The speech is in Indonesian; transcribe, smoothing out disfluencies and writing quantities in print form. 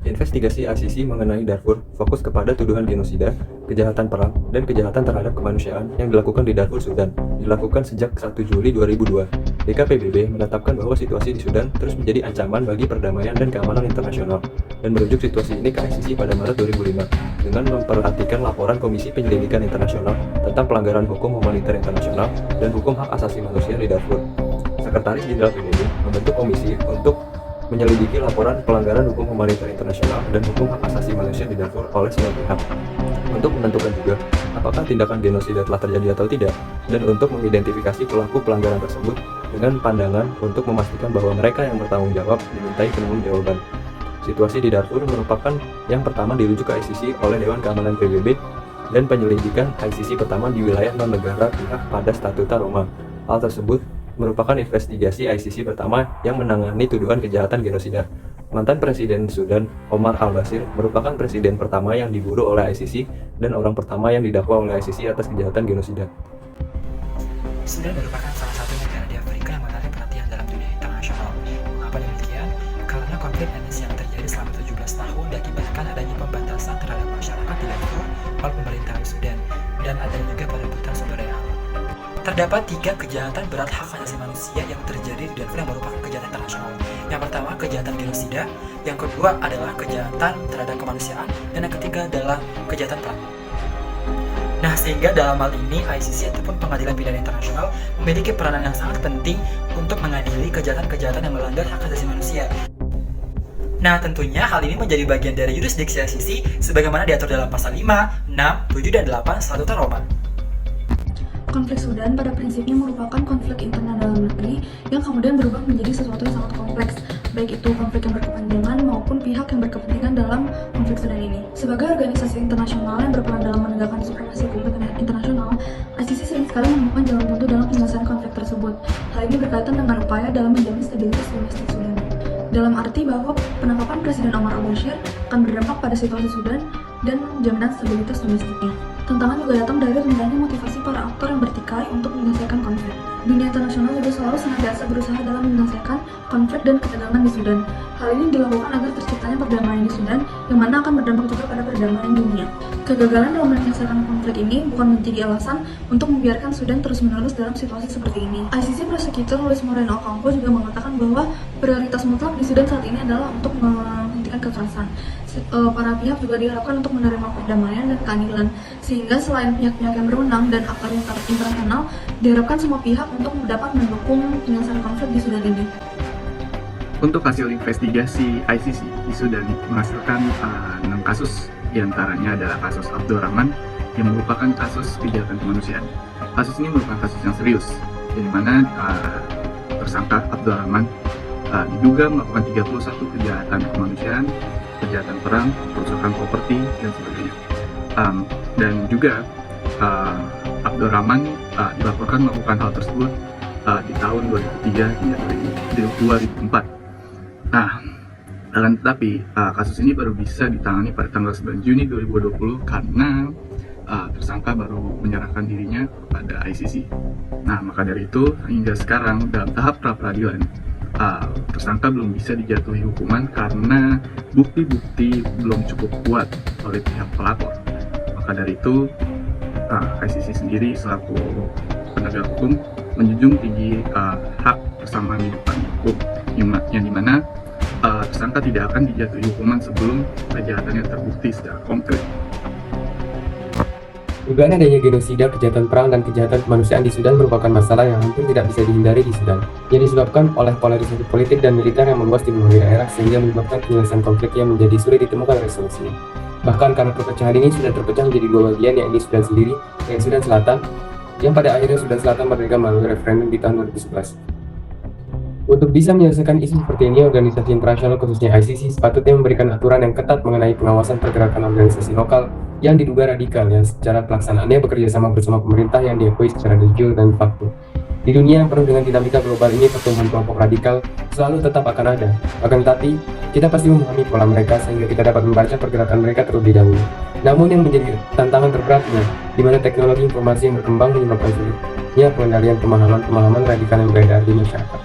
Investigasi ICC mengenai Darfur fokus kepada tuduhan genosida, kejahatan perang, dan kejahatan terhadap kemanusiaan yang dilakukan di Darfur, Sudan, dilakukan sejak 1 Juli 2002. DKPBB menetapkan bahwa situasi di Sudan terus menjadi ancaman bagi perdamaian dan keamanan internasional, dan merujuk situasi ini ke ICC pada Maret 2005, dengan memperhatikan laporan Komisi Penyelidikan Internasional tentang pelanggaran hukum humaniter internasional dan hukum hak asasi manusia di Darfur. Sekretaris Jenderal PBB membentuk komisi untuk menyelidiki laporan pelanggaran hukum humaniter internasional dan hukum hak asasi manusia di Darfur oleh semua pihak, untuk menentukan juga apakah tindakan genosida telah terjadi atau tidak, dan untuk mengidentifikasi pelaku pelanggaran tersebut dengan pandangan untuk memastikan bahwa mereka yang bertanggung jawab dimintai penanggung-jawaban. Situasi di Darfur merupakan yang pertama dirujuk ke ICC oleh Dewan Keamanan PBB dan penyelidikan ICC pertama di wilayah non-negara pihak pada Statuta Roma. Hal tersebut merupakan investigasi ICC pertama yang menangani tuduhan kejahatan genosida. Mantan Presiden Sudan, Omar al-Bashir, merupakan presiden pertama yang diburu oleh ICC dan orang pertama yang didakwa oleh ICC atas kejahatan genosida. Sudan merupakan salah satu negara di Afrika yang menarik perhatian dalam dunia internasional. Mengapa demikian? Karena konflik etnis yang terjadi selama 17 tahun diakibatkan adanya pembatasan terhadap masyarakat di Darfur oleh pemerintahan Sudan, dan adanya juga perebutan sumber daya alam. Terdapat 3 kejahatan berat hak asasi manusia yang terjadi di Darfur yang merupakan kejahatan internasional. Yang pertama, kejahatan genosida. Yang kedua adalah kejahatan terhadap kemanusiaan. Dan yang ketiga adalah kejahatan perang. Nah, sehingga dalam hal ini ICC ataupun Pengadilan Pidana Internasional memiliki peranan yang sangat penting untuk mengadili kejahatan-kejahatan yang melanggar hak asasi manusia. Nah, tentunya hal ini menjadi bagian dari yurisdiksi ICC sebagaimana diatur dalam pasal 5, 6, 7, dan 8 Statuta Roma. Konflik Sudan pada prinsipnya merupakan konflik internal dalam negeri yang kemudian berubah menjadi sesuatu yang sangat kompleks, baik itu konflik yang berkepanjangan maupun pihak yang berkepentingan dalam konflik Sudan ini. Sebagai organisasi internasional yang berperan dalam menegakkan supremasi hukum internasional, ICC sering sekali menemukan jalan buntu dalam penyelesaian konflik tersebut. Hal ini berkaitan dengan upaya dalam menjamin stabilitas domestik Sudan. Dalam arti bahwa penangkapan Presiden Omar al-Bashir akan berdampak pada situasi Sudan dan jaminan stabilitas domestiknya. Tantangan juga datang dari rendahnya motivasi para aktor yang bertikai untuk menyelesaikan konflik. Dunia internasional juga selalu senantiasa berusaha dalam menyelesaikan konflik dan ketegangan di Sudan. Hal ini dilakukan agar terciptanya perdamaian di Sudan, yang mana akan berdampak juga pada perdamaian dunia. Kegagalan dalam menyelesaikan konflik ini bukan menjadi alasan untuk membiarkan Sudan terus-menerus dalam situasi seperti ini. ICC Prosecutor Luis Moreno Ocampo juga mengatakan bahwa prioritas mutlak di Sudan saat ini adalah untuk menghentikan kekerasan. Para pihak juga diharapkan untuk menerima perdamaian dan keadilan, sehingga selain pihak-pihak yang berwenang dan aktor internasional, diharapkan semua pihak untuk dapat mendukung penyelesaian konflik di Sudan ini. Untuk hasil investigasi ICC di Sudan menghasilkan 6 kasus, diantaranya adalah kasus Abdurrahman yang merupakan kasus kejahatan kemanusiaan. Kasus ini merupakan kasus yang serius, di mana tersangka Abdurrahman diduga melakukan 31 kejahatan kemanusiaan, kejahatan perang, perusakan properti, dan sebagainya. Dan juga Abdurrahman dilaporkan melakukan hal tersebut di tahun 2003 hingga 2004. Nah, tetapi kasus ini baru bisa ditangani pada tanggal 9 Juni 2020 karena tersangka baru menyerahkan dirinya kepada ICC. Nah, maka dari itu hingga sekarang dalam tahap pra-peradilan tersangka belum bisa dijatuhi hukuman karena bukti-bukti belum cukup kuat oleh pihak pelapor. Maka dari itu ICC sendiri selaku penegak hukum menjunjung tinggi hak persamaan di depan hukum, yang dimana tersangka tidak akan dijatuhi hukuman sebelum kejahatannya terbukti secara konkret. Dugaan adanya genosida, kejahatan perang, dan kejahatan kemanusiaan di Sudan merupakan masalah yang hampir tidak bisa dihindari di Sudan, yang disebabkan oleh polarisasi politik dan militer yang meluas di berbagai daerah sehingga menyebabkan penyelesaian konflik yang menjadi sulit ditemukan resolusinya. Bahkan karena perpecahan ini sudah terpecah menjadi 2 bagian, yakni Sudan sendiri dan Sudan Selatan, yang pada akhirnya Sudan Selatan merdeka melalui referendum di tahun 2011. Untuk bisa menyelesaikan isu seperti ini, organisasi internasional khususnya ICC sepatutnya memberikan aturan yang ketat mengenai pengawasan pergerakan organisasi lokal yang diduga radikal yang secara pelaksanaannya bekerja sama bersama pemerintah yang diakui secara de jure dan facto. Di dunia yang penuh dengan dinamika global ini, pertumbuhan kelompok radikal selalu tetap akan ada. Akan tetapi, kita pasti memahami pola mereka sehingga kita dapat membaca pergerakan mereka terlebih dahulu. Namun yang menjadi tantangan terberatnya, di mana teknologi informasi yang berkembang menyebabkan sulitnya pengendalian pemahaman radikal yang beredar di masyarakat.